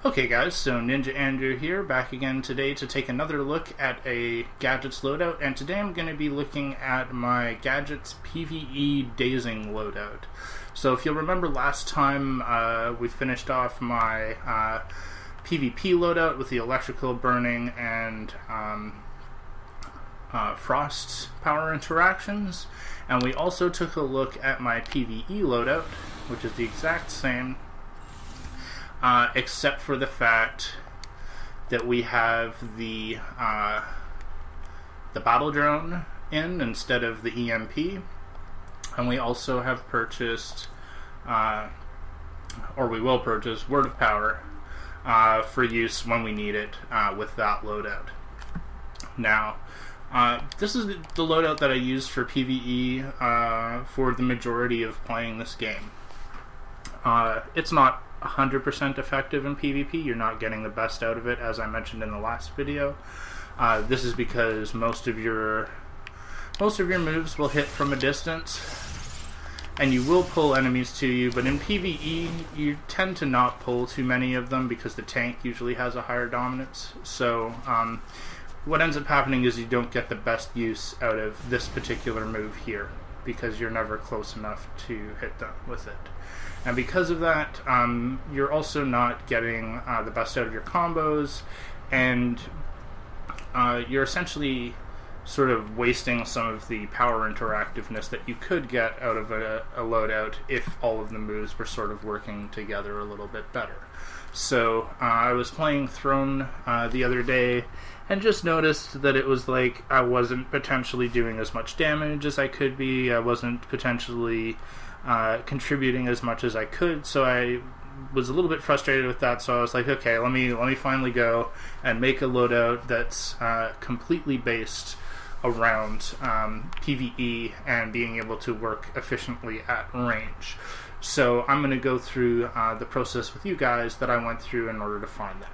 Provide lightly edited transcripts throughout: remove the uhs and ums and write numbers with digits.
Okay guys, so Ninja Andrew here, back again today to take another look at a Gadgets loadout, and today I'm going to be looking at my Gadgets PvE Dazing loadout. So if you'll remember last time, we finished off my PvP loadout with the electrical burning and frost power interactions, and we also took a look at my PvE loadout, which is the exact same. Except for the fact that we have the battle drone in instead of the EMP, and we also have purchased, or we will purchase, Word of Power for use when we need it with that loadout. Now, this is the loadout that I use for PvE for the majority of playing this game. It's not 100% effective in PvP. You're not getting the best out of it, as I mentioned in the last video. This is because most of your moves will hit from a distance, and you will pull enemies to you, but in PvE you tend to not pull too many of them because the tank usually has a higher dominance. So what ends up happening is you don't get the best use out of this particular move here because you're never close enough to hit them with it. And because of that, you're also not getting the best out of your combos, and you're essentially sort of wasting some of the power interactiveness that you could get out of a loadout if all of the moves were sort of working together a little bit better. So I was playing Throne the other day and just noticed that it was like I wasn't potentially doing as much damage as I could be. I wasn't potentially contributing as much as I could, so I was a little bit frustrated with that. So I was like, okay, let me finally go and make a loadout that's completely based around PvE and being able to work efficiently at range. So I'm going to go through the process with you guys that I went through in order to find that.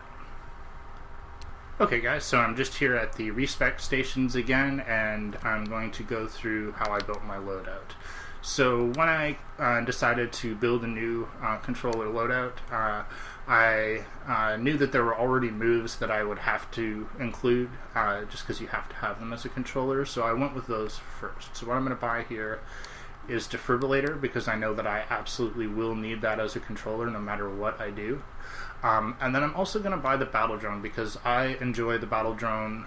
Okay guys, so I'm just here at the respec stations again, and I'm going to go through how I built my loadout. So when I decided to build a new controller loadout, I knew that there were already moves that I would have to include just because you have to have them as a controller, so I went with those first. So what I'm going to buy here is Defibrillator, because I know that I absolutely will need that as a controller no matter what I do. And then I'm also going to buy the Battle Drone because I enjoy the Battle Drone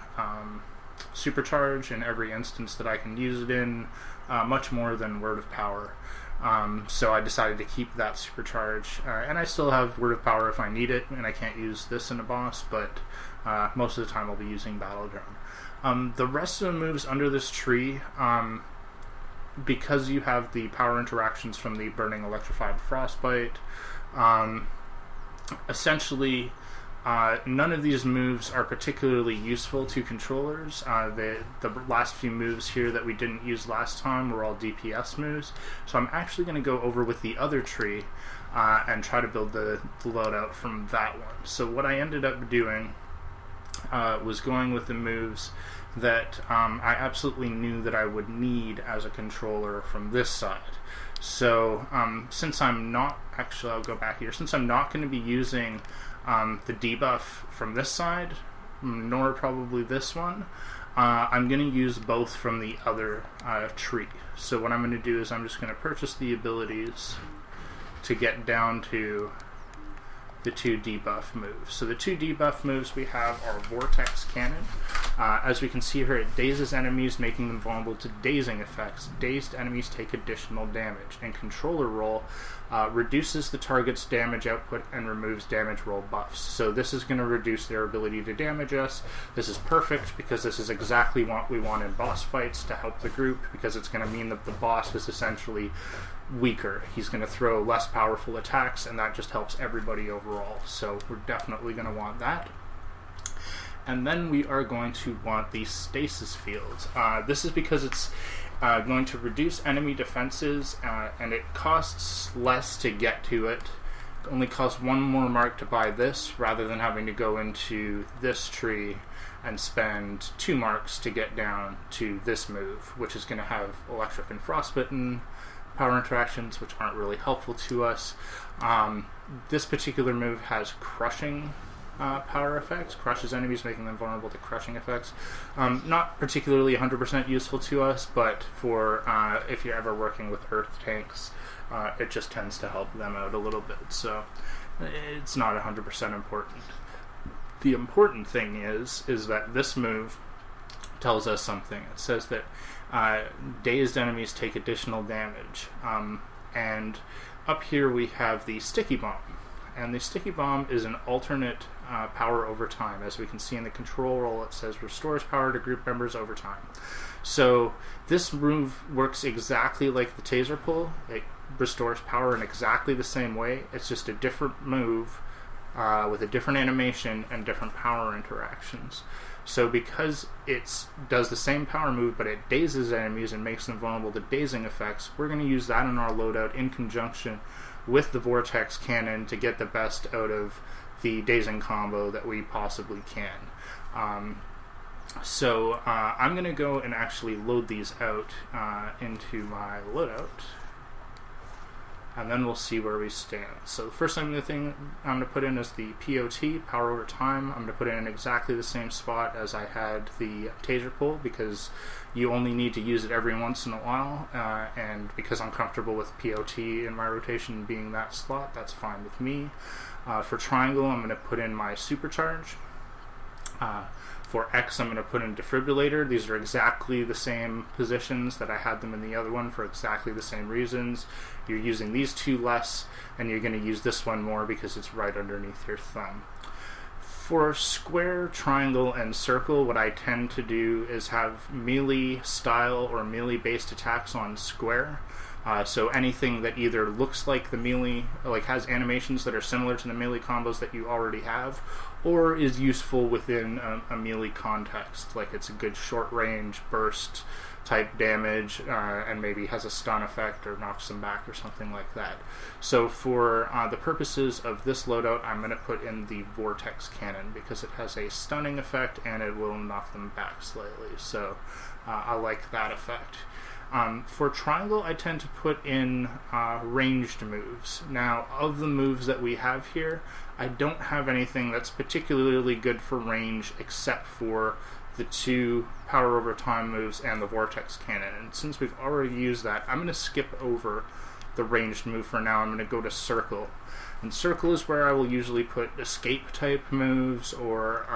supercharge in every instance that I can use it in, much more than Word of Power. So I decided to keep that supercharge, and I still have Word of Power if I need it, and I can't use this in a boss, but most of the time I'll be using Battle Drone. The rest of the moves under this tree, because you have the power interactions from the Burning Electrified Frostbite, essentially none of these moves are particularly useful to controllers. The last few moves here that we didn't use last time were all DPS moves, so I'm actually going to go over with the other tree and try to build the loadout from that one. So what I ended up doing was going with the moves that I absolutely knew that I would need as a controller from this side. So since I'm not, actually I'll go back here, since I'm not going to be using the debuff from this side, nor probably this one, I'm going to use both from the other tree. So what I'm going to do is I'm just going to purchase the abilities to get down to the two debuff moves. So the two debuff moves we have are Vortex Cannon. As we can see here, it dazes enemies, making them vulnerable to dazing effects. Dazed enemies take additional damage. And Controller Roll reduces the target's damage output and removes damage roll buffs. So this is going to reduce their ability to damage us. This is perfect because this is exactly what we want in boss fights to help the group, because it's going to mean that the boss is essentially weaker. He's going to throw less powerful attacks, and that just helps everybody overall. So we're definitely going to want that. And then we are going to want the Stasis Fields. This is because it's going to reduce enemy defenses, and it costs less to get to it. It only costs one more mark to buy this, rather than having to go into this tree and spend 2 marks to get down to this move, which is going to have Electric and Frostbitten, power interactions, which aren't really helpful to us. This particular move has crushing power effects, crushes enemies, making them vulnerable to crushing effects. Not particularly 100% useful to us, but for if you're ever working with earth tanks, it just tends to help them out a little bit, so it's not 100% important. The important thing is that this move tells us something. It says that dazed enemies take additional damage, and up here we have the sticky bomb, and the sticky bomb is an alternate power over time. As we can see in the control roll, it says restores power to group members over time. So this move works exactly like the taser pull. It restores power in exactly the same way. It's just a different move with a different animation and different power interactions. So because it does the same power move, but it dazes enemies and makes them vulnerable to dazing effects, we're going to use that in our loadout in conjunction with the vortex cannon to get the best out of the dazing combo that we possibly can. So I'm going to go and actually load these out into my loadout, and then we'll see where we stand. So the first thing I'm going to put in is the POT, power over time. I'm going to put it in exactly the same spot as I had the taser pull, because you only need to use it every once in a while, and because I'm comfortable with POT in my rotation being that slot, that's fine with me. For triangle, I'm going to put in my supercharge. For X, I'm going to put in defibrillator. These are exactly the same positions that I had them in the other one for exactly the same reasons. You're using these two less, and you're going to use this one more because it's right underneath your thumb. For square, triangle, and circle, what I tend to do is have melee style or melee based attacks on square. So anything that either looks like the melee, like has animations that are similar to the melee combos that you already have, or is useful within a melee context, like it's a good short range burst type damage, and maybe has a stun effect or knocks them back or something like that. So for the purposes of this loadout, I'm going to put in the vortex cannon because it has a stunning effect and it will knock them back slightly. So I like that effect. For triangle, I tend to put in ranged moves. Now, of the moves that we have here, I don't have anything that's particularly good for range except for the two power over time moves and the vortex cannon. And since we've already used that, I'm going to skip over the ranged move for now. I'm going to go to circle. And circle is where I will usually put escape type moves or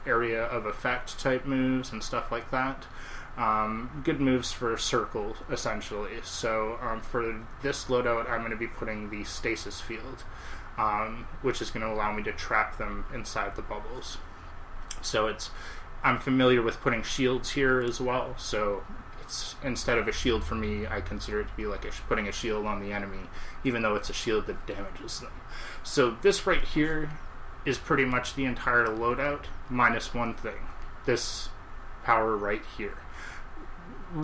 area of effect type moves and stuff like that. Good moves for circle, essentially. So for this loadout, I'm going to be putting the stasis field, which is going to allow me to trap them inside the bubbles. So I'm familiar with putting shields here as well, so it's, instead of a shield for me, I consider it to be like putting a shield on the enemy, even though it's a shield that damages them. So this right here is pretty much the entire loadout, minus one thing. This power right here.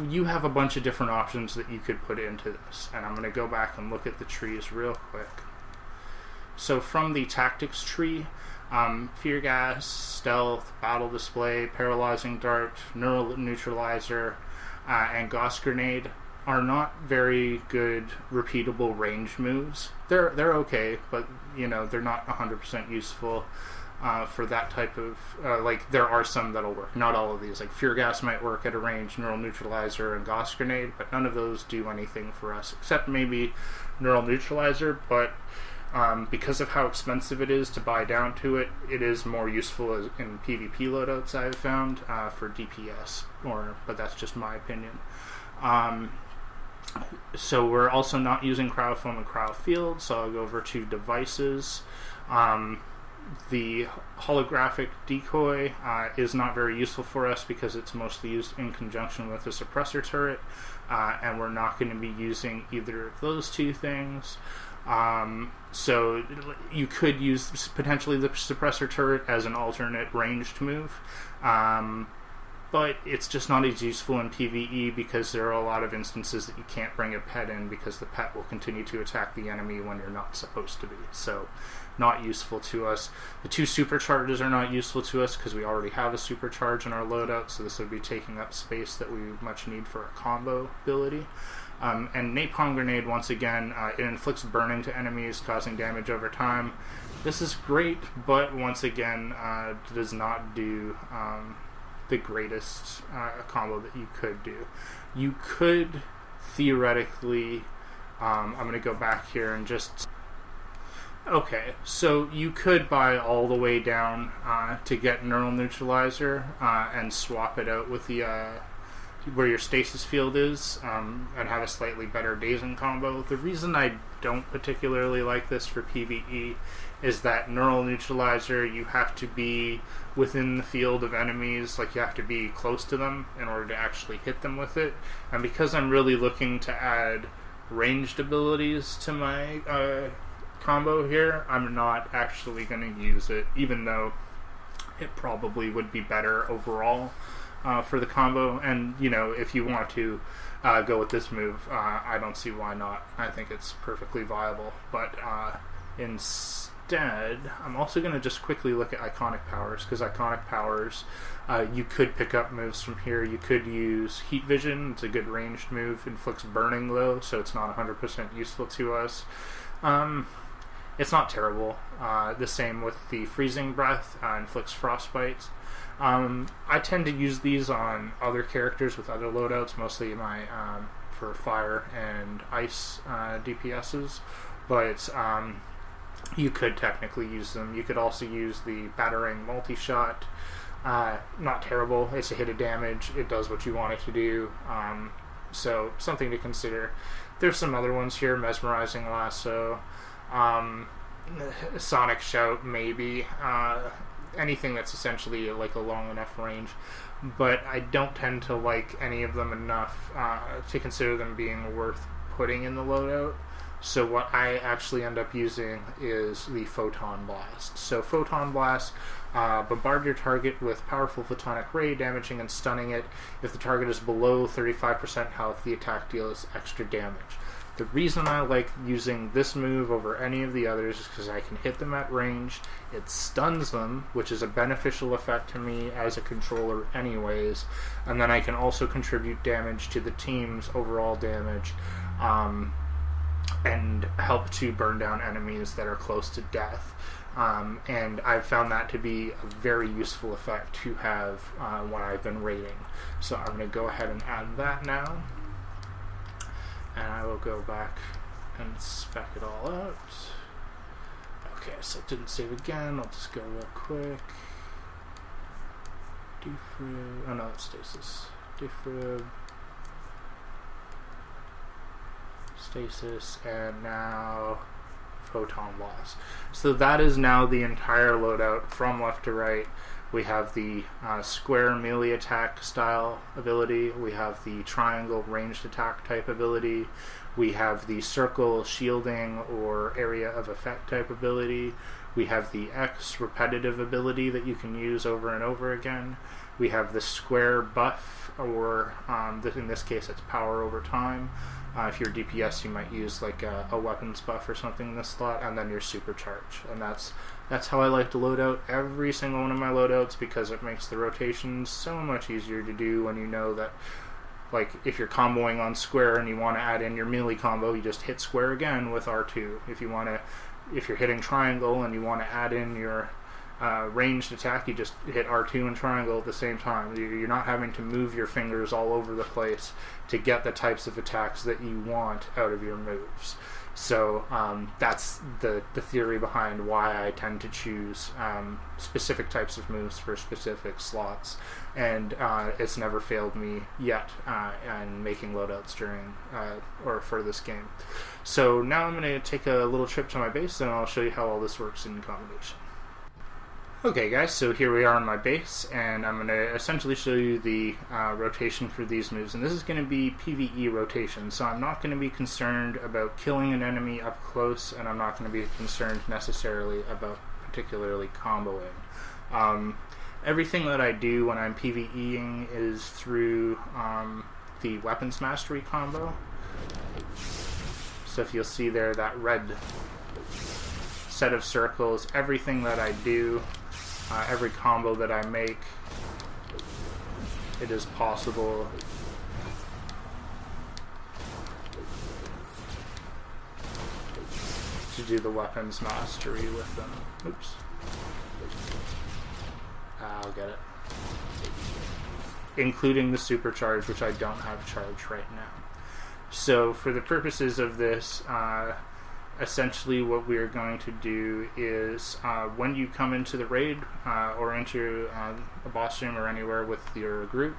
You have a bunch of different options that you could put into this, and I'm going to go back and look at the trees real quick. So from the tactics tree, fear gas, stealth, battle display, paralyzing dart, neural neutralizer, and gauss grenade are not very good repeatable range moves. They're okay, but they're not 100% useful for that type of like there are some that'll work. Not all of these. Like fear gas might work at a range, neural neutralizer, and gauss grenade, but none of those do anything for us except maybe neural neutralizer. But because of how expensive it is to buy down to it, it is more useful in PvP loadouts I've found for DPS, but that's just my opinion. So we're also not using cryofoam and cryofield, so I'll go over to devices. The holographic decoy is not very useful for us because it's mostly used in conjunction with the suppressor turret, and we're not going to be using either of those two things. So you could use potentially the suppressor turret as an alternate ranged move, but it's just not as useful in PvE because there are a lot of instances that you can't bring a pet in because the pet will continue to attack the enemy when you're not supposed to be. So not useful to us. The two supercharges are not useful to us because we already have a supercharge in our loadout, so this would be taking up space that we much need for a combo ability. And Napalm Grenade, once again, it inflicts burning to enemies, causing damage over time. This is great, but once again, does not do the greatest combo that you could do. You could theoretically, I'm going to go back here and just... Okay, so you could buy all the way down to get Neural Neutralizer and swap it out with the where your stasis field is, and have a slightly better Dazing combo. The reason I don't particularly like this for PvE is that Neural Neutralizer, you have to be within the field of enemies, like you have to be close to them in order to actually hit them with it. And because I'm really looking to add ranged abilities to my combo here, I'm not actually going to use it, even though it probably would be better overall for the combo. And you know, if you want to go with this move, I don't see why not. I think it's perfectly viable. But instead, I'm also going to just quickly look at iconic powers, because iconic powers, you could pick up moves from here. You could use Heat Vision. It's a good ranged move. Inflicts burning though, so it's not 100% useful to us. It's not terrible. The same with the Freezing Breath, inflicts frostbite. I tend to use these on other characters with other loadouts, mostly my for fire and ice DPSs, but you could technically use them. You could also use the Battering Multi-Shot. Not terrible. It's a hit of damage. It does what you want it to do. So something to consider. There's some other ones here. Mesmerizing Lasso. Sonic Shout, maybe. Anything that's essentially like a long enough range, but I don't tend to like any of them enough to consider them being worth putting in the loadout. So what I actually end up using is the Photon Blast. So Photon Blast, bombard your target with powerful photonic ray, damaging and stunning it. If the target is below 35% health, the attack deals extra damage. The reason I like using this move over any of the others is because I can hit them at range, it stuns them, which is a beneficial effect to me as a controller anyways, and then I can also contribute damage to the team's overall damage, and help to burn down enemies that are close to death. And I've found that to be a very useful effect to have when I've been raiding. So I'm going to go ahead and add that now. And I will go back and spec it all out. Okay, so it didn't save again. I'll just go real quick. Defrib. Oh no, it's stasis. Defrib. Stasis. And now Photon Blast. So that is now the entire loadout from left to right. We have the square melee attack style ability. We have the triangle ranged attack type ability. We have the circle shielding or area of effect type ability. We have the X repetitive ability that you can use over and over again. We have the square buff, or in this case it's power over time. If you're DPS, you might use like a weapons buff or something in this slot, and then your supercharge. And that's how I like to load out every single one of my loadouts, because it makes the rotations so much easier to do when you know that, like, if you're comboing on square and you want to add in your melee combo, you just hit square again with R2. If you're hitting triangle and you want to add in your ranged attack, you just hit R2 and triangle at the same time. You're not having to move your fingers all over the place to get the types of attacks that you want out of your moves. So that's the theory behind why I tend to choose specific types of moves for specific slots, and it's never failed me yet in making loadouts during or for this game. So now I'm going to take a little trip to my base, and I'll show you how all this works in combination. Okay guys, so here we are on my base, and I'm going to essentially show you the rotation for these moves, and this is going to be PvE rotation, so I'm not going to be concerned about killing an enemy up close, and I'm not going to be concerned necessarily about particularly comboing. Everything that I do when I'm PvEing is through the Weapons Mastery combo. So if you'll see there, that red set of circles, everything that I do, every combo that I make, it is possible to do the weapons mastery with them. Oops. I'll get it. Including the supercharge, which I don't have charged right now. So for the purposes of this, essentially what we're going to do is when you come into the raid or into a boss room or anywhere with your group,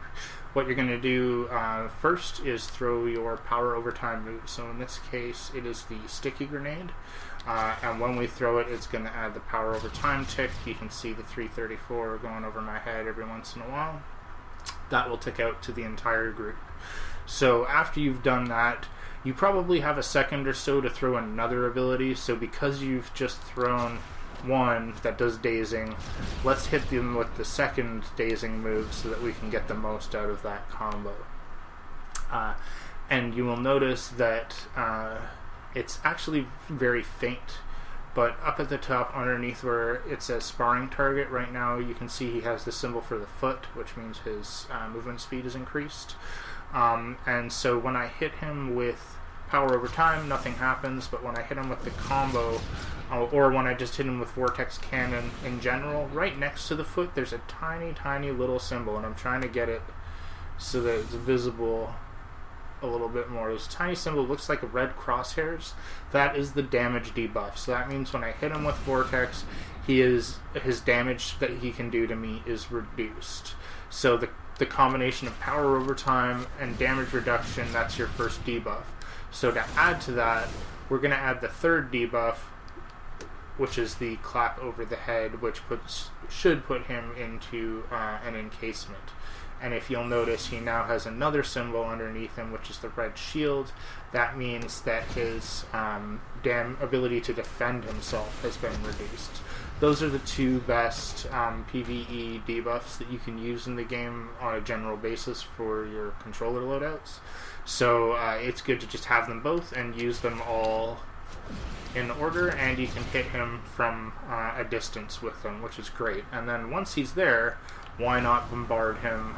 what you're going to do first is throw your power overtime move. So in this case, it is the sticky grenade. And when we throw it, it's going to add the power overtime tick. You can see the 334 going over my head every once in a while. That will tick out to the entire group. So after you've done that, you probably have a second or so to throw another ability. So because you've just thrown one that does dazing, let's hit them with the second dazing move so that we can get the most out of that combo. And you will notice that it's actually very faint, but up at the top underneath where it says sparring target right now, you can see he has the symbol for the foot, which means his movement speed is increased. And so when I hit him with power over time, nothing happens, but when I hit him with the combo, or when I just hit him with vortex cannon in general, right next to the foot there's a tiny, tiny little symbol, and I'm trying to get it so that it's visible a little bit more. This tiny symbol looks like red crosshairs. That is the damage debuff. So that means when I hit him with vortex, his damage that he can do to me is reduced. So the combination of power over time and damage reduction, that's your first debuff. So to add to that, we're going to add the third debuff, which is the clap over the head, which should put him into an encasement. And if you'll notice, he now has another symbol underneath him, which is the red shield. That means that his ability to defend himself has been reduced. Those are the two best PvE debuffs that you can use in the game on a general basis for your controller loadouts. So it's good to just have them both and use them all in order, and you can hit him from a distance with them, which is great. And then once he's there, why not bombard him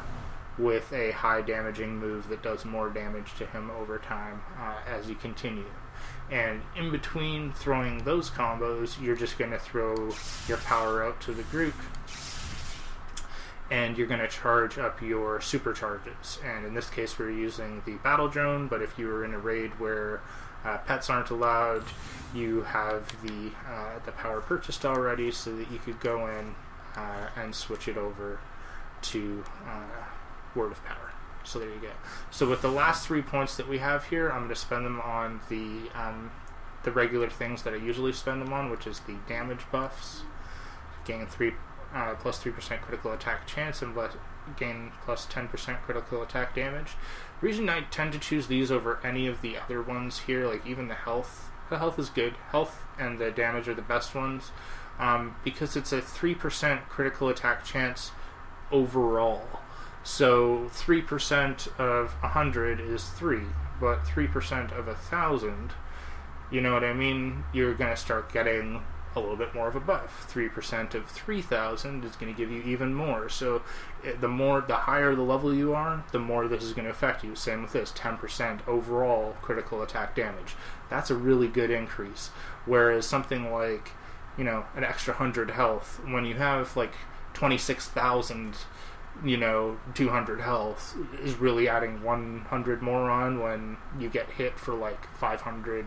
with a high damaging move that does more damage to him over time as you continue. And in between throwing those combos, you're just going to throw your power out to the group, and you're going to charge up your supercharges. And in this case we're using the battle drone, but if you were in a raid where pets aren't allowed, you have the power purchased already, so that you could go in and switch it over to Word of Power. So there you go. So with the last 3 points that we have here, I'm going to spend them on the regular things that I usually spend them on, which is the damage buffs. Gain plus 3% critical attack chance and gain plus 10% critical attack damage. The reason I tend to choose these over any of the other ones here, like even the health is good. Health and the damage are the best ones, because it's a 3% critical attack chance overall. So 3% of 100 is 3, but 3% of 1,000, you know what I mean? You're going to start getting a little bit more of a buff. 3% of 3,000 is going to give you even more. So the higher the level you are, the more this is going to affect you. Same with this, 10% overall critical attack damage. That's a really good increase. Whereas something like, an extra 100 health, when you have like 26,000 200 health, is really adding 100 more on when you get hit for like 500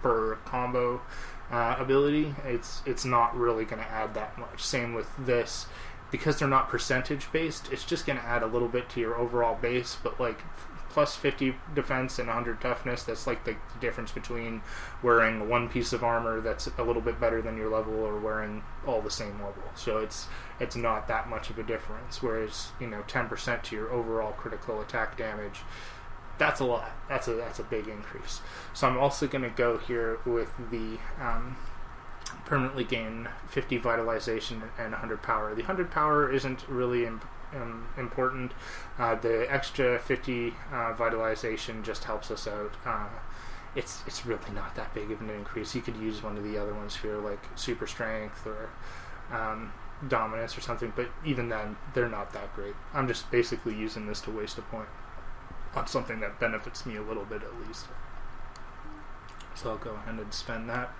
per combo ability. It's not really going to add that much. Same with this, because they're not percentage based, it's just going to add a little bit to your overall base, but like plus 50 defense and 100 toughness, that's like the difference between wearing one piece of armor that's a little bit better than your level or wearing all the same level. So it's not that much of a difference, whereas 10% to your overall critical attack damage, that's a lot. That's a big increase. So I'm also going to go here with the permanently gain 50 vitalization and 100 power. The 100 power isn't really important. The extra 50 vitalization just helps us out. It's really not that big of an increase. You could use one of the other ones here, like super strength or dominance or something, but even then they're not that great. I'm just basically using this to waste a point on something that benefits me a little bit at least. So I'll go ahead and spend that.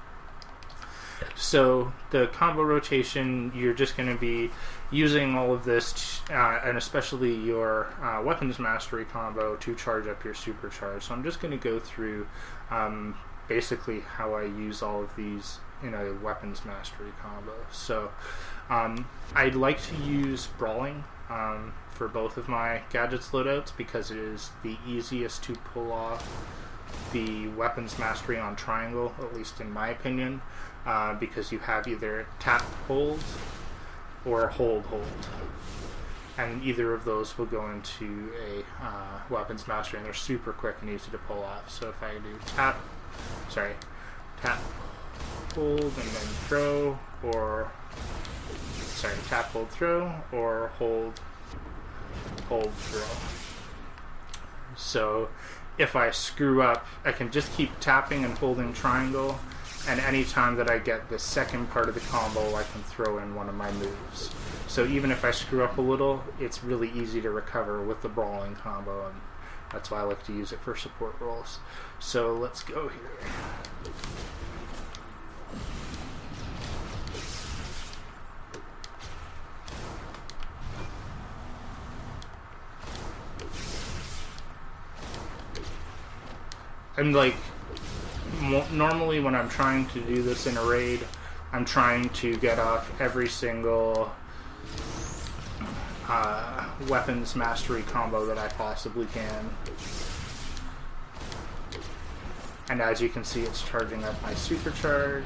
So the combo rotation, you're just going to be using all of this, and especially your weapons mastery combo to charge up your supercharge. So I'm just going to go through basically how I use all of these in a weapons mastery combo. So I'd like to use brawling for both of my gadgets loadouts because it is the easiest to pull off the weapons mastery on triangle, at least in my opinion, because you have either tap hold or hold, and either of those will go into a weapons mastery, and they're super quick and easy to pull off. So if I do tap, hold, and then throw, or tap, hold, throw, or hold, throw. So if I screw up, I can just keep tapping and holding triangle, and any time that I get the second part of the combo, I can throw in one of my moves. So even if I screw up a little, it's really easy to recover with the brawling combo, and that's why I like to use it for support roles. So let's go here. And like, normally when I'm trying to do this in a raid, I'm trying to get off every single weapons mastery combo that I possibly can. And as you can see, it's charging up my supercharge.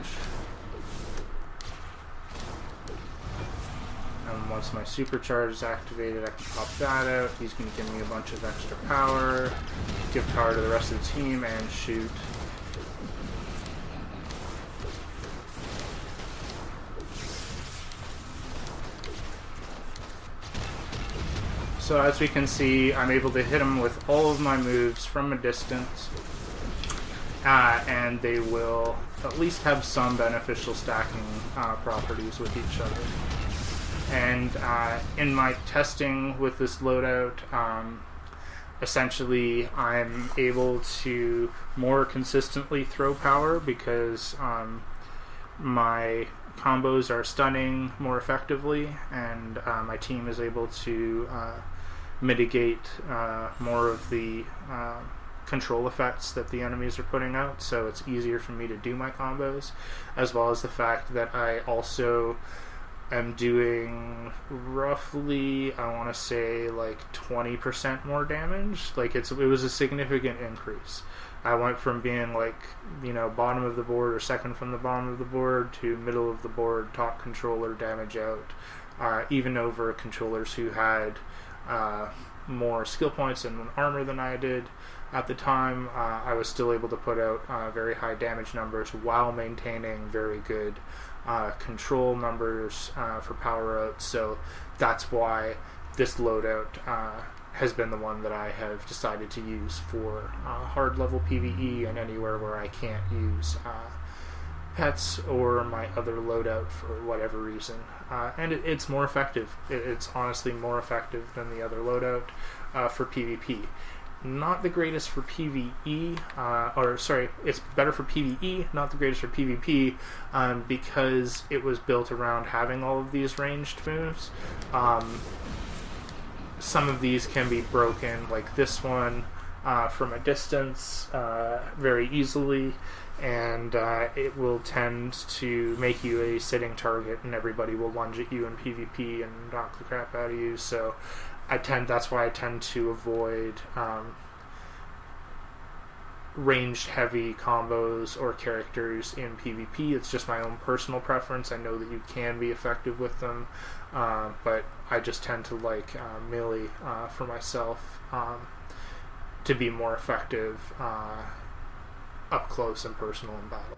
And once my supercharge is activated, I can pop that out. He's going to give me a bunch of extra power, give power to the rest of the team, and shoot. So as we can see, I'm able to hit him with all of my moves from a distance, and they will at least have some beneficial stacking properties with each other. And in my testing with this loadout, essentially I'm able to more consistently throw power because my combos are stunning more effectively, and my team is able to mitigate more of the control effects that the enemies are putting out, so it's easier for me to do my combos, as well as the fact that I also am doing roughly, I want to say, like 20% more damage. Like it was a significant increase. I went from being like, bottom of the board or second from the bottom of the board to middle of the board, top controller damage out, even over controllers who had more skill points and armor than I did. At the time, I was still able to put out very high damage numbers while maintaining very good control numbers for power outs. So that's why this loadout has been the one that I have decided to use for hard level PvE and anywhere where I can't use pets or my other loadout for whatever reason. And it's more effective. It's honestly more effective than the other loadout for PvP. Not the greatest for PvE, it's better for PvE, not the greatest for PvP, because it was built around having all of these ranged moves. Some of these can be broken, like this one, from a distance very easily, and it will tend to make you a sitting target, and everybody will lunge at you in PvP and knock the crap out of you. So that's why I tend to avoid ranged heavy combos or characters in PvP. It's just my own personal preference. I know that you can be effective with them, but I just tend to like melee for myself to be more effective up close and personal in battle.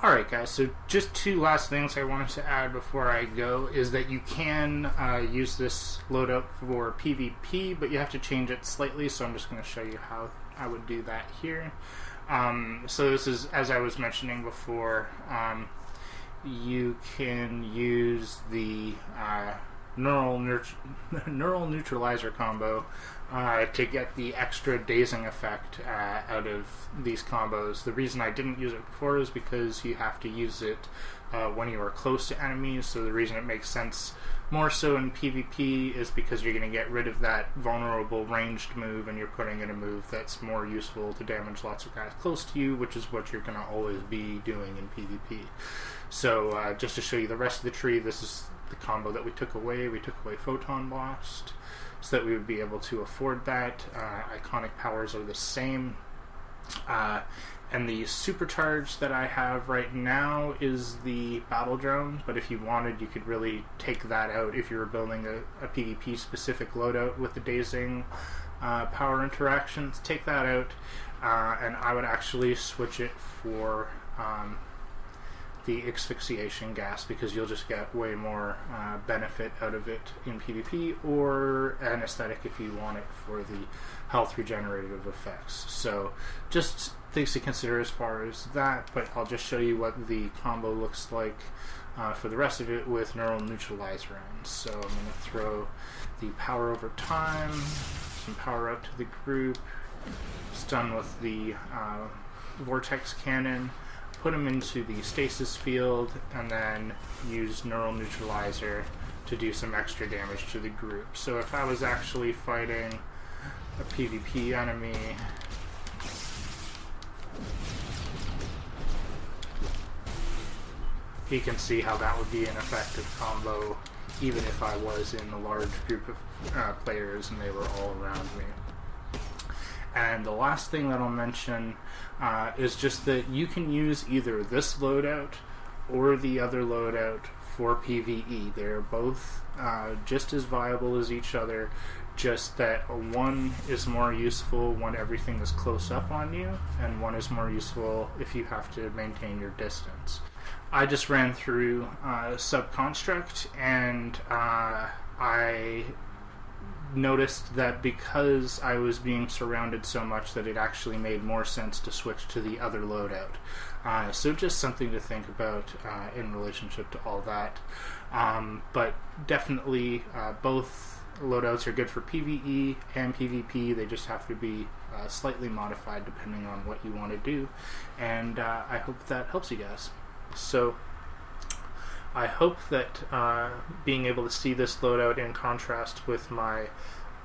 Alright guys, so just two last things I wanted to add before I go is that you can use this loadout for PvP, but you have to change it slightly, so I'm just going to show you how I would do that here. So this is, as I was mentioning before, you can use the neural neutralizer combo to get the extra dazing effect out of these combos. The reason I didn't use it before is because you have to use it when you are close to enemies, so the reason it makes sense more so in PvP is because you're going to get rid of that vulnerable ranged move and you're putting in a move that's more useful to damage lots of guys close to you, which is what you're going to always be doing in PvP. So just to show you the rest of the tree, this is the combo that we took away. We took away Photon Blast so that we would be able to afford that. Iconic powers are the same. And the supercharge that I have right now is the Battle Drone, but if you wanted, you could really take that out if you were building a PvP specific loadout with the Dazing power interactions. Take that out, and I would actually switch it for the asphyxiation gas, because you'll just get way more benefit out of it in PvP, or an aesthetic if you want it for the health regenerative effects. So just things to consider as far as that, but I'll just show you what the combo looks like for the rest of it with neural neutralizer in. So I'm going to throw the power over time, some power out to the group, stun with the vortex cannon, put them into the stasis field, and then use neural neutralizer to do some extra damage to the group. So if I was actually fighting a PvP enemy, you can see how that would be an effective combo even if I was in a large group of players and they were all around me. And the last thing that I'll mention is just that you can use either this loadout or the other loadout for PvE. They're both just as viable as each other, just that one is more useful when everything is close up on you, and one is more useful if you have to maintain your distance. I just ran through Subconstruct, and I noticed that because I was being surrounded so much that it actually made more sense to switch to the other loadout. So just something to think about in relationship to all that. But definitely both loadouts are good for PvE and PvP. They just have to be slightly modified depending on what you want to do. And I hope that helps you guys. So I hope that being able to see this loadout in contrast with my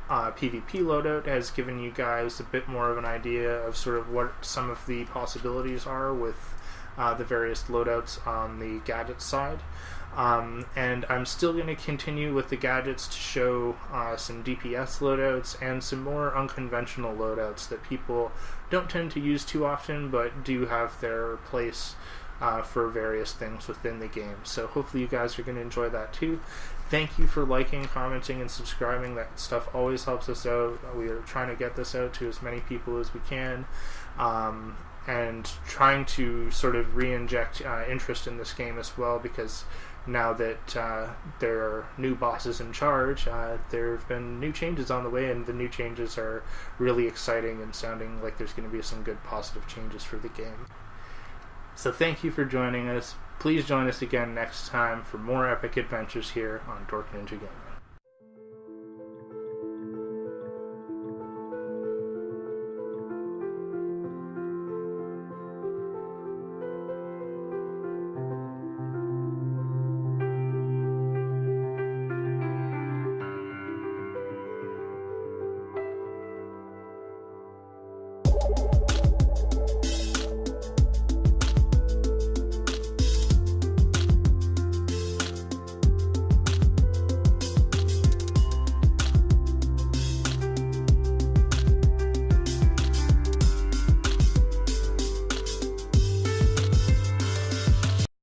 PvP loadout has given you guys a bit more of an idea of sort of what some of the possibilities are with the various loadouts on the gadget side. And I'm still going to continue with the gadgets to show some DPS loadouts and some more unconventional loadouts that people don't tend to use too often but do have their place for various things within the game. So hopefully you guys are going to enjoy that too. Thank you for liking, commenting, and subscribing. That stuff always helps us out. We are trying to get this out to as many people as we can, and trying to sort of re-inject interest in this game as well, because now that there are new bosses in charge, there have been new changes on the way, and the new changes are really exciting and sounding like there's going to be some good positive changes for the game. So thank you for joining us. Please join us again next time for more epic adventures here on DorkNinjaGaming.